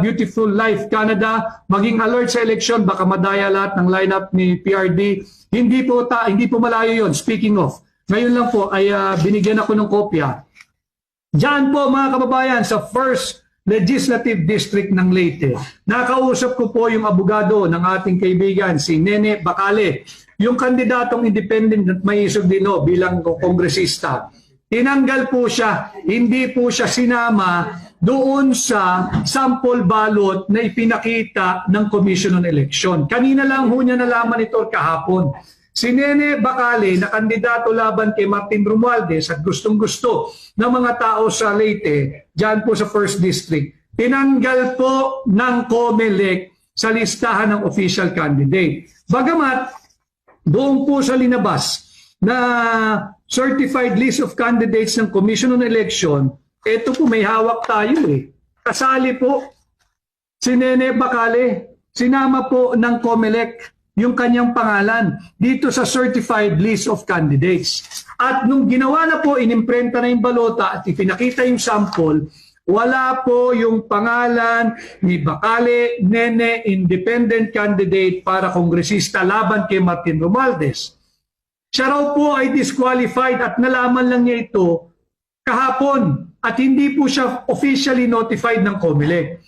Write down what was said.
Beautiful Life Canada, maging alert sa eleksyon, baka madaya lahat ng lineup ni PRD. Hindi po malayo yon. Speaking of, ngayon lang po ay binigyan ako ng kopya. Diyan po mga kababayan sa First Legislative District ng Leyte. Nakausap ko po yung abogado ng ating kaibigan, si Nene Bacale, yung kandidatong independent at may isugdino bilang kongresista. Tinanggal po siya, hindi po siya sinama doon sa sample ballot na ipinakita ng Commission on Election. Kanina lang ho niya nalaman ito kahapon. Si Nene Bacale na kandidato laban kay Martin Romualdez at gustong-gusto ng mga tao sa Leyte, dyan po sa First District, tinanggal po ng COMELEC sa listahan ng official candidate. Bagamat doon po sa linabas na certified list of candidates ng Commission on Election, ito po may hawak tayo eh. Kasali po si Nene Bacale, sinama po ng COMELEC yung kanyang pangalan dito sa certified list of candidates. At nung ginawa na po, inimprenta na yung balota at ipinakita yung sample, wala po yung pangalan ni Bacale Nene independent candidate para kongresista laban kay Martin Romualdez. Siya raw po ay disqualified at nalaman lang niya ito kahapon at hindi po siya officially notified ng COMELEC.